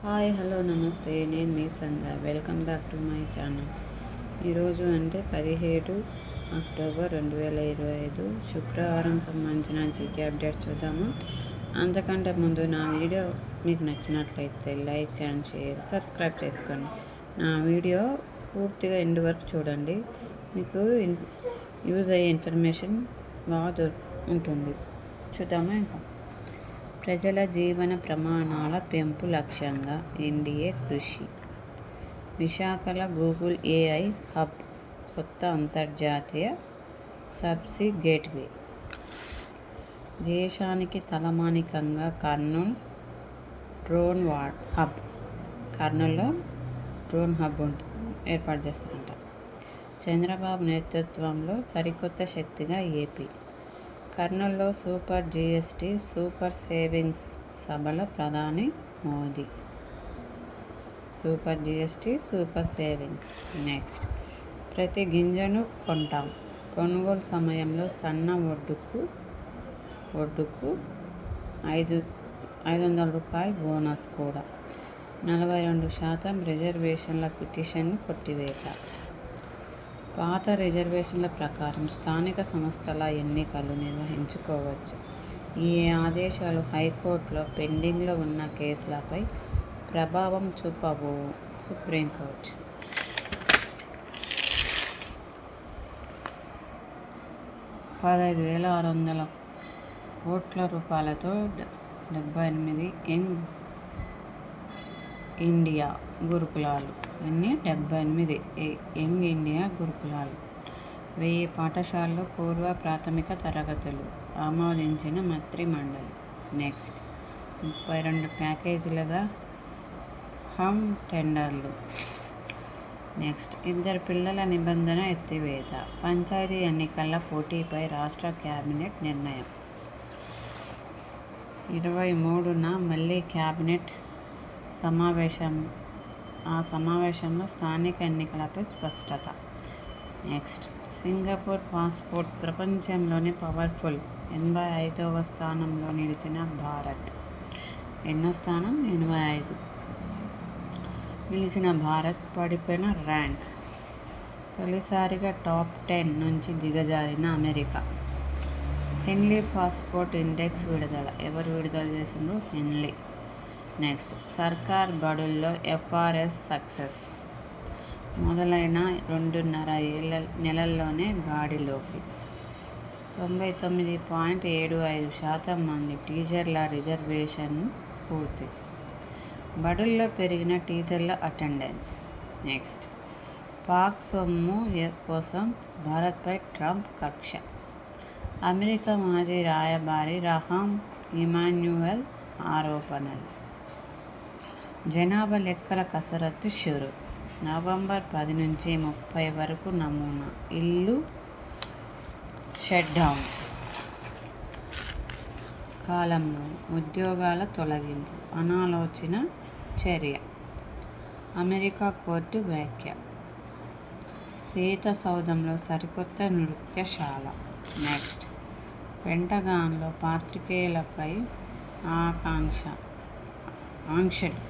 Hi hello నమస్తే, నేను మీ Sandhya. Welcome back to my channel. ఈరోజు అంటే 17 అక్టోబర్ 2025 శుక్రవారం సంబంధించిన జీకే అప్డేట్ చూద్దాము. అంతకంటే ముందు నా వీడియో మీకు నచ్చినట్లయితే లైక్ అండ్ షేర్, సబ్స్క్రైబ్ చేసుకోండి. నా వీడియో పూర్తిగా ఎండ్ వరకు చూడండి. మీకు యూజ్ అయ్యే ఇన్ఫర్మేషన్ బాగా ఉంటుంది. చూద్దామా ఇంకా. ప్రజల జీవన ప్రమాణాల పెంపు లక్ష్యంగా ఎన్డీఏ కృషి. విశాఖలో గూగుల్ ఏఐ హబ్, కొత్త అంతర్జాతీయ సబ్సీ గేట్వే. దేశానికి తలమానికంగా కర్నూలు డ్రోన్ హబ్. కర్నూలులో డ్రోన్ హబ్ ఏర్పాటు చేస్తారంట. చంద్రబాబు నేతృత్వంలో సరికొత్త శక్తిగా ఏపీ. కర్నూలులో సూపర్ జీఎస్టీ సూపర్ సేవింగ్స్ సభలో ప్రధాని Modi. Super GST super savings. Next, ప్రతి గింజను కొంటాం. కొనుగోలు సమయంలో సన్న ఒడ్డుకు 500 రూపాయలు బోనస్ కూడా. 42% రిజర్వేషన్ల పిటిషన్ కొట్టివేత. పాత రిజర్వేషన్ల ప్రకారం స్థానిక సంస్థల ఎన్నికలు నిర్వహించుకోవచ్చు. ఈ ఆదేశాలు హైకోర్టులో పెండింగ్లో ఉన్న కేసులపై ప్రభావం చూపవు. సుప్రీంకోర్టు. ₹15,600 కోట్లతో 78 యంగ్ ఇండియా గురుకులాలు. 78 యంగ్ ఇండియా గురుకులాలు. 1000 పాఠశాలలు పూర్వ ప్రాథమిక తరగతులు ఆమోదించిన మంత్రిమండలి. నెక్స్ట్, 32 ప్యాకేజీలుగా హమ్ టెండర్లు. నెక్స్ట్, 2 పిల్లల నిబంధన ఎత్తివేత. పంచాయతీ ఎన్నికల పోటీపై రాష్ట్ర కేబినెట్ నిర్ణయం. 23న మళ్ళీ కేబినెట్ సమావేశం. ఆ సమావేశంలో స్థానిక ఎన్నికలపై స్పష్టత. నెక్స్ట్, సింగపూర్ పాస్పోర్ట్ ప్రపంచంలోని పవర్ఫుల్ 85వ స్థానంలో నిలిచిన భారత్. ఎన్నో స్థానం? 85 నిలిచిన భారత్ పడిపోయిన ర్యాంక్. తొలిసారిగా టాప్ 10 నుంచి దిగజారిన అమెరికా. హెన్లీ పాస్పోర్ట్ ఇండెక్స్ విడుదల. ఎవరు విడుదల చేసిండ్రు? హెన్లీ. నెక్స్ట్, సర్కార్ బడుల్లో ఎఫ్ఆర్ఎస్ సక్సెస్. మొదలైన 2.5 నెలల్లోనే గాడిలోకి. 99.75% మంది టీచర్ల రిజర్వేషన్ పూర్తి. బడుల్లో పెరిగిన టీచర్ల అటెండెన్స్. నెక్స్ట్, పాక్ సొమ్ము కోసం భారత్పై ట్రంప్ కక్ష. అమెరికా మాజీ రాయబారి రహామ్ ఇమాన్యుయల్ ఆరోపణలు. జనాభా లెక్కల కసరత్తు షురు. నవంబర్ 10 నుంచి 30 వరకు నమూనా ఇల్లు షట్డౌన్ కాలంలో ఉద్యోగాల తొలగింపు అనాలోచిత చర్య. అమెరికా కోర్టు వ్యాఖ్య. శ్వేత సౌధంలో సరికొత్త నృత్యశాల. నెక్స్ట్, పెంటగాన్లో పాత్రికేయులపై ఆంక్షలు.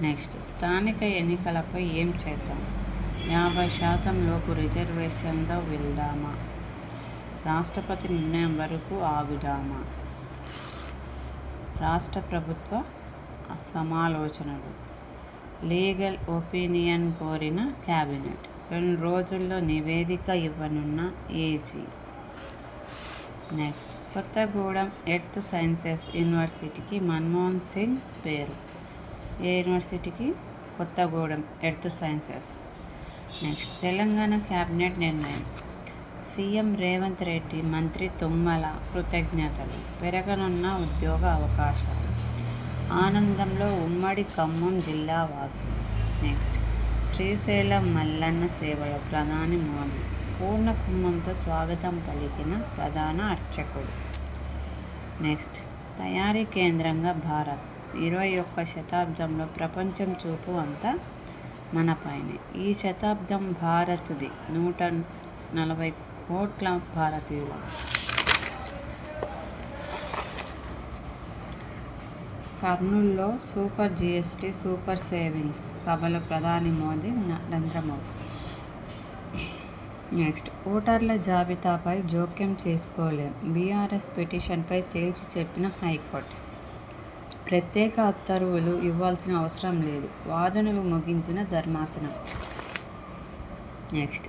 నెక్స్ట్, స్థానిక ఎన్నికలపై ఏం చేద్దాం? 50% లోపు రిజర్వేషన్తో వెళ్దామా? రాష్ట్రపతి నిర్ణయం వరకు ఆగుదామా? రాష్ట్ర ప్రభుత్వ సమాలోచనలు. లీగల్ ఒపీనియన్ కోరిన కేబినెట్. 2 రోజుల్లో నివేదిక ఇవ్వనున్న AG. Next, Kothagudem earth sciences యూనివర్సిటీకి మన్మోహన్ సింగ్ పేరు. ఏ యూనివర్సిటీకి? Kothagudem earth sciences. Next, Telangana cabinet నిర్ణయం. సీఎం రేవంత్ రెడ్డి, మంత్రి తుమ్మల కృతజ్ఞతలు. పెరగనున్న ఉద్యోగ అవకాశాలు. ఆనందంలో ఉమ్మడి ఖమ్మం జిల్లా వాసులు. నెక్స్ట్, శ్రీశైలం మల్లన్న సేవలో ప్రధాని మోదీ. పూర్ణ కుంభంతో స్వాగతం పలికిన ప్రధాన అర్చకుడు. నెక్స్ట్, తయారీ కేంద్రంగా భారత్. 21వ శతాబ్దంలో ప్రపంచం చూపు అంతా మనపైనే. ఈ శతాబ్దం భారత్ది. 140 కోట్ల భారతీయులు. కర్నూలులో సూపర్ జిఎస్టీ సూపర్ సేవింగ్స్ సభలో ప్రధాని మోదీ నరేంద్ర మోదీ. నెక్స్ట్, ఓటర్ల జాబితాపై జోక్యం చేసుకోలేం, బీఆర్ఎస్ పిటిషన్పై తేల్చి చెప్పిన హైకోర్టు. ప్రత్యేక ఉత్తర్వులు ఇవ్వాల్సిన అవసరం లేదు, వాదనలు ముగించిన ధర్మాసనం. నెక్స్ట్,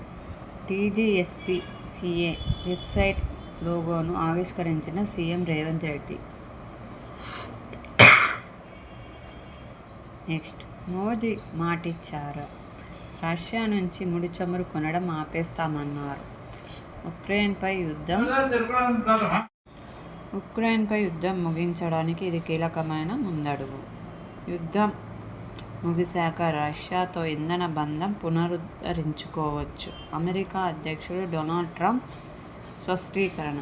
టీజీఎస్పీసీఏ వెబ్సైట్ లోగోను ఆవిష్కరించిన సీఎం రేవంత్ రెడ్డి. నెక్స్ట్, మోదీ మాటిచ్చారు, రష్యా నుంచి ముడి చమురు కొనడం ఆపేస్తామన్నారు. ఉక్రెయిన్పై యుద్ధం ముగించడానికి ఇది కీలకమైన ముందడుగు. యుద్ధం ముగిశాక రష్యాతో ఇంధన బంధం పునరుద్ధరించుకోవచ్చు. అమెరికా అధ్యక్షుడు డొనాల్డ్ ట్రంప్ స్పష్టీకరణ.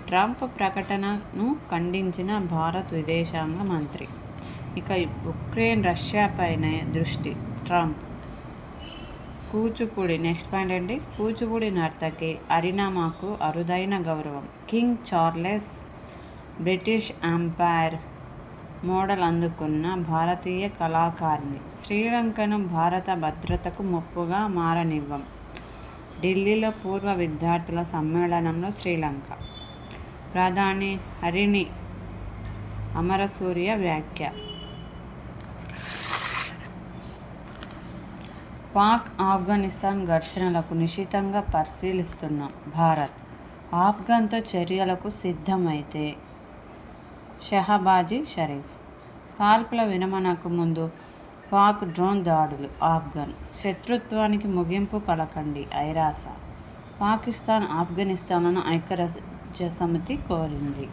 ట్రంప్ ప్రకటనను ఖండించిన భారత్ విదేశాంగ మంత్రి. ఇక ఉక్రెయిన్ రష్యాపైనే దృష్టి. ట్రంప్ కూచిపూడి. నెక్స్ట్ పాయింట్ ఏంటి? కూచిపూడి నర్తకి అరినామాకు అరుదైన గౌరవం. King Charles British empire model అందుకున్న భారతీయ కళాకారిణి. శ్రీలంకను భారత భద్రతకు ముప్పుగా మారనివ్వం. ఢిల్లీలో పూర్వ విద్యార్థుల సమ్మేళనంలో శ్రీలంక ప్రధాని హరిణి అమరసూర్య వ్యాఖ్య. పాక్ ఆఫ్ఘనిస్తాన్ ఘర్షణలకు నిశితంగా పరిశీలిస్తున్నాం భారత్. ఆఫ్ఘన్తో చర్యలకు సిద్ధమైతే షహబాజీ షరీఫ్. కాల్పుల విరమణకు ముందు పాక్ డ్రోన్ దాడులు. ఆఫ్ఘన్ శత్రుత్వానికి ముగింపు పలకండి ఐరాస. పాకిస్తాన్ ఆఫ్ఘనిస్తాన్లను ఐక్యరాజ్యసమితి కోరింది.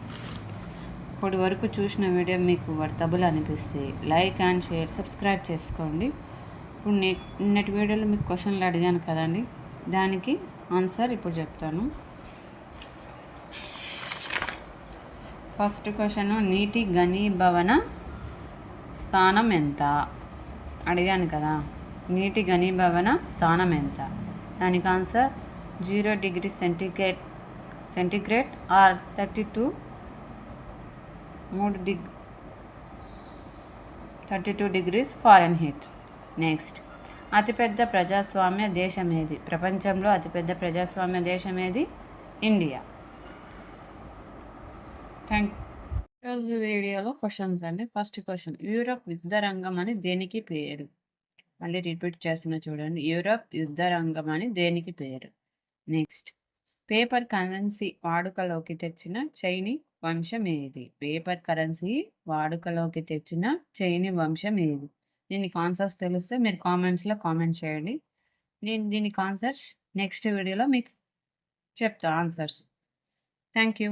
ఇప్పటి వరకు చూసిన వీడియో మీకు వర్తబుల్ అనిపిస్తే లైక్ అండ్ షేర్, సబ్స్క్రైబ్ చేసుకోండి. ఇప్పుడు నిన్నటి వీడియోలో మీకు క్వశ్చన్లు అడిగాను కదండి, దానికి ఆన్సర్ ఇప్పుడు చెప్తాను. ఫస్ట్ క్వశ్చన్, నీటి ఘనీభవన స్థానం ఎంత అడిగాను కదా. నీటి ఘనీభవన స్థానం ఎంత? దానికి answer 0 degree centigrade or 32 degrees Fahrenheit. Next, అతిపెద్ద ప్రజాస్వామ్య దేశం ఏది? ప్రపంచంలో అతిపెద్ద ప్రజాస్వామ్య దేశం ఏది? ఇండియా. ఈరోజు వీడియోలో క్వశ్చన్స్ అండి. ఫస్ట్ క్వశ్చన్, యూరప్ యుద్ధ రంగం అని దేనికి పేరు? మళ్ళీ రిపీట్ చేసిన చూడండి. యూరప్ యుద్ధ రంగం అని దేనికి పేరు? నెక్స్ట్, పేపర్ కరెన్సీ వాడుకలోకి తెచ్చిన చైనీ వంశం ఏది? పేపర్ కరెన్సీ వాడుకలోకి తెచ్చిన చైనీ వంశం ఏది? దీనికి ఆన్సర్స్ తెలిస్తే మీరు కామెంట్స్లో కామెంట్ చేయండి. నేను దీనికి ఆన్సర్స్ నెక్స్ట్ వీడియోలో మీకు చెప్తాను ఆన్సర్స్. Thank you.